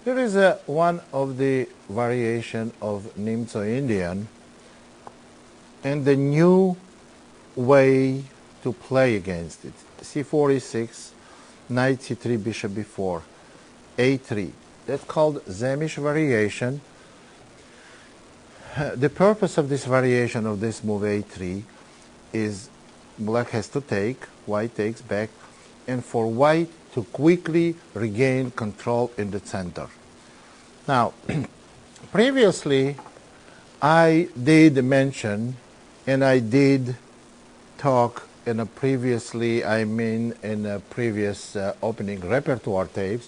Here is one of the variation of Nimzo Indian and the new way to play against it. C46, knight c3, bishop b4, a3. That's called Zamish variation. The purpose of this variation of this move a3 is black has to take, white takes back, and for white to quickly regain control in the center. Now, previously I did mention, and I did talk in a previous opening repertoire tapes,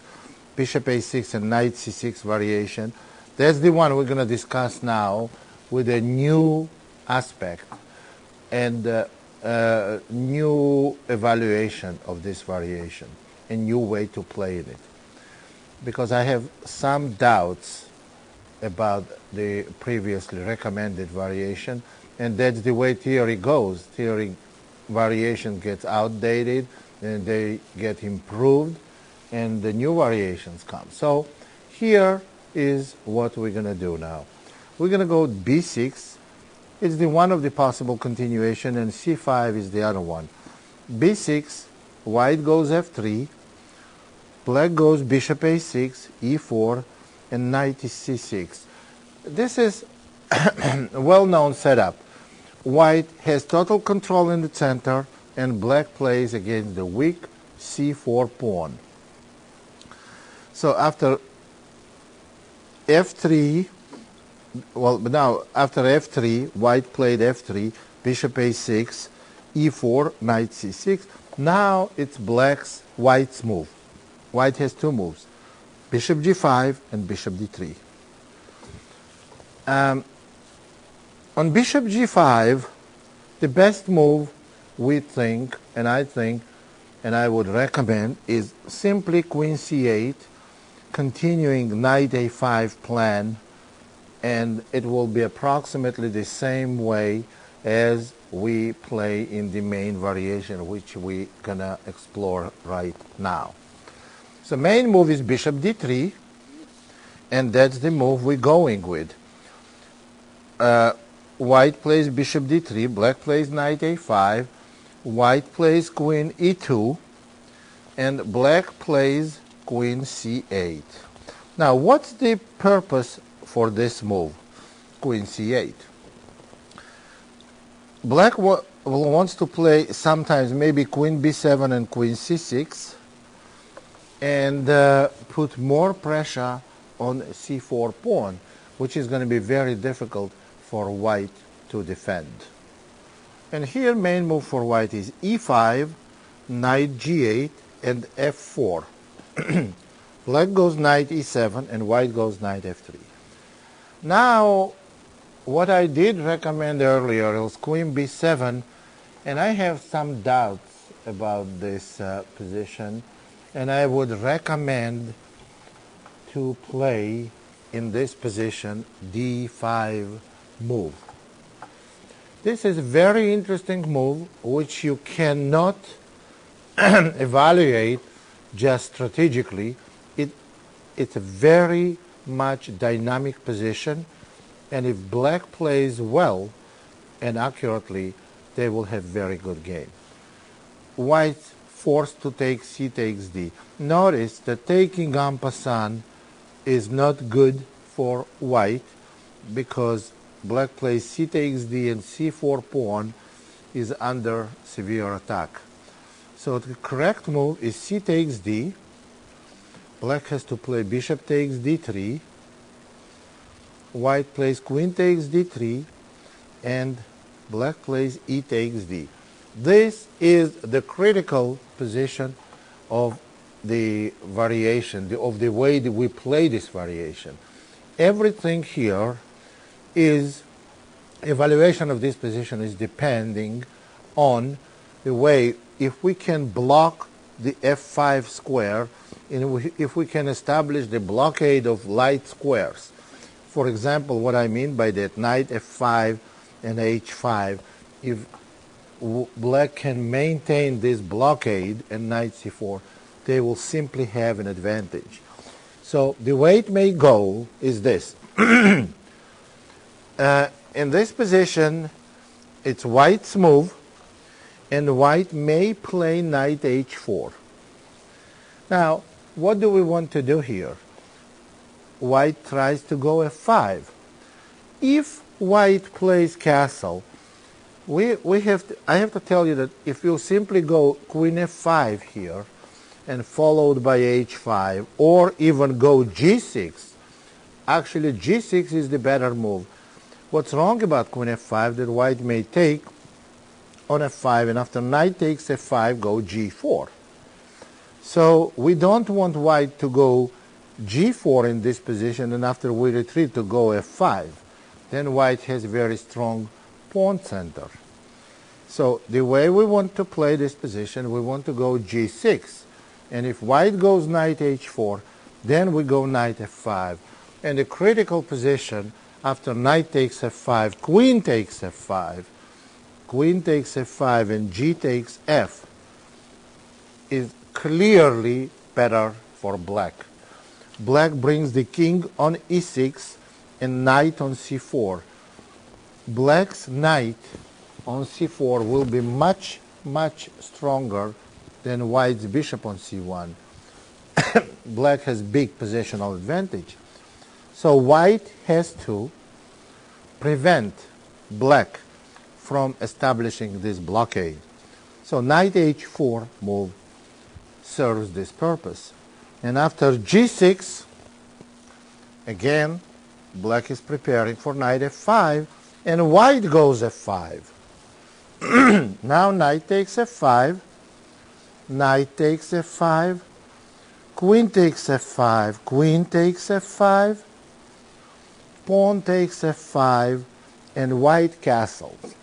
bishop a6 and knight c6 variation. That's the one we're going to discuss now with a new aspect and new evaluation of this variation, a new way to play in it. Because I have some doubts about the previously recommended variation, and that's the way theory goes. Theory variation gets outdated, and they get improved, and the new variations come. So here is what we're going to do now. We're going to go b6. It's the one of the possible continuation, and c5 is the other one. b6, white goes f3, black goes bishop a6, e4, and knight is c6. This is a well-known setup. White has total control in the center, and black plays against the weak c4 pawn. So after f3, now after f3, white played f3, bishop a6, e4, knight c6. Now it's white's move. White has two moves, bishop g5 and bishop d3. On bishop g5, the best move we think, and I think, and I would recommend, is simply queen c8, continuing knight a5 plan, and it will be approximately the same way as we play in the main variation, which we're gonna explore right now. So main move is bishop d3, and that's the move we're going with. White plays bishop d3, black plays knight a5, white plays queen e2, and black plays queen c8. Now, what's the purpose for this move, queen c8? Black wants to play sometimes maybe queen b7 and queen c6, and put more pressure on c4 pawn, which is going to be very difficult for white to defend. And here main move for white is e5, knight g8, and f4. Black goes knight e7, and white goes knight f3. Now, what I did recommend earlier was queen b7, and I have some doubts about this position, and I would recommend to play in this position d5 move. This is a very interesting move which you cannot evaluate just strategically. It's a very much dynamic position, and if black plays well and accurately, they will have very good game. White forced to take c takes d. Notice that taking en passant is not good for white, because black plays c takes d and c4 pawn is under severe attack. So the correct move is c takes d. Black has to play bishop takes d3. White plays queen takes d3, and black plays e takes d. This is the critical position of the variation, of the way that we play this variation. Everything here is, evaluation of this position is depending on the way, if we can block the f5 square, and if we can establish the blockade of light squares. For example, what I mean by that, knight f5 and h5, if black can maintain this blockade and knight c4, they will simply have an advantage. So the way it may go is this. In this position, it's white's move, and white may play knight h4. Now, what do we want to do here? White tries to go f5. If white plays castle, I have to tell you that if you simply go queen f5 here, and followed by h5, or even go g6, actually g6 is the better move. What's wrong about queen f5 that white may take on f5, and after knight takes f5, go g4. So we don't want white to go g4 in this position, and after we retreat to go f5. Then white has very strong pawn center. So the way we want to play this position, we want to go g6. And if white goes knight h4, then we go knight f5. And the critical position after knight takes f5, queen takes f5, queen takes f5, and g takes f is clearly better for black. Black brings the king on e6 and knight on c4. Black's knight on c4 will be much, much stronger than white's bishop on c1. Black has big positional advantage. So white has to prevent black from establishing this blockade. So knight h4 move serves this purpose. And after g6, again, black is preparing for knight f5, and white goes f5. Now knight takes f5, knight takes f5, queen takes f5, queen takes f5, pawn takes f5, and white castles.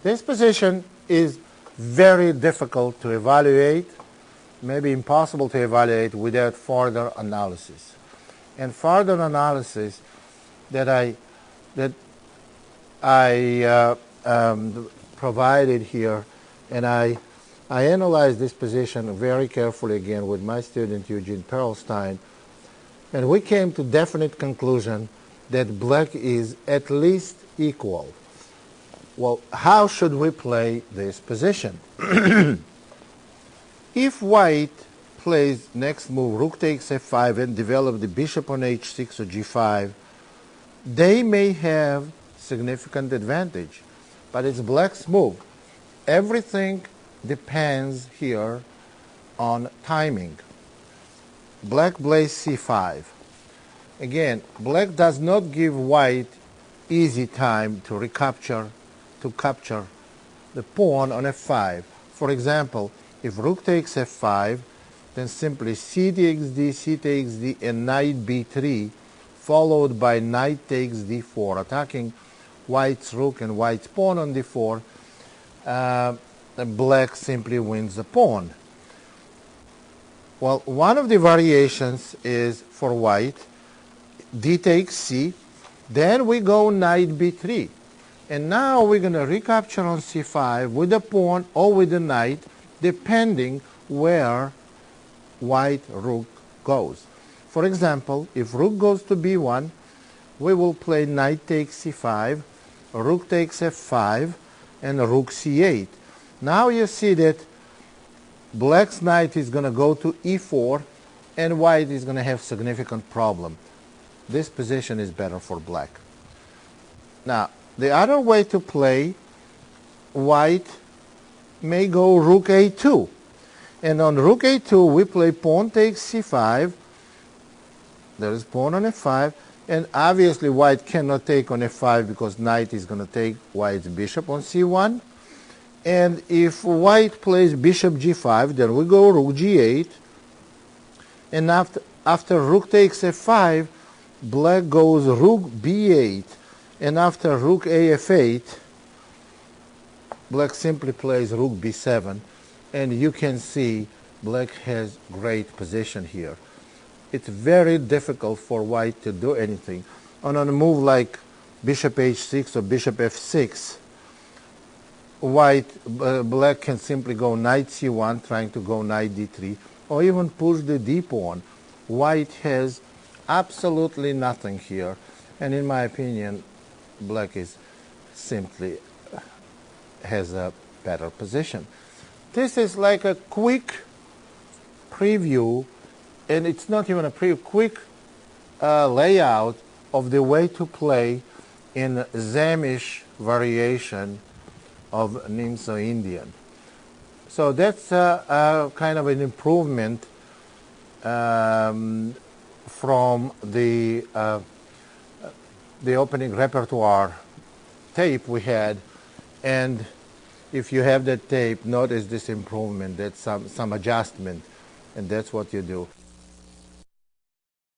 This position is very difficult to evaluate, maybe impossible to evaluate without further analysis. And further analysis that I provided here, and I analyzed this position very carefully again with my student Eugene Perlstein, and we came to definite conclusion that black is at least equal. Well, how should we play this position? If white plays next move, rook takes f5, and develop the bishop on h6 or g5, they may have significant advantage. But it's black's move. Everything depends here on timing. Black plays c5. Again, black does not give white easy time to capture the pawn on f5. For example, if rook takes f5, then simply c takes d, c takes d, and knight b3, followed by knight takes d4, attacking white's rook and white's pawn on d4. Black simply wins the pawn. Well, one of the variations is for white, d takes c, then we go knight b3. And now we're going to recapture on c5 with the pawn or with the knight, depending where white rook goes. For example, if rook goes to b1, we will play knight takes c5, rook takes f5, and rook c8. Now you see that black's knight is going to go to e4, and white is going to have significant problem. This position is better for black. Now, the other way to play, white may go rook a2. And on rook a2, we play pawn takes c5. There is pawn on f5. And obviously, white cannot take on f5 because knight is going to take white's bishop on c1. And if white plays bishop g5, then we go rook g8. And after rook takes f5, black goes rook b8. And after rook af8, black simply plays rook b7. And you can see black has great position here. It's very difficult for white to do anything. On a move like bishop h6 or bishop f6, black can simply go knight c1, trying to go knight d3, or even push the d pawn. White has absolutely nothing here, and in my opinion, black is simply has a better position. This is like a quick preview, and it's not even a preview, quick layout of the way to play in Zamish variation of Nimzo Indian. So that's kind of an improvement from the opening repertoire tape we had, and if you have that tape, notice this improvement, that's some adjustment, and that's what you do.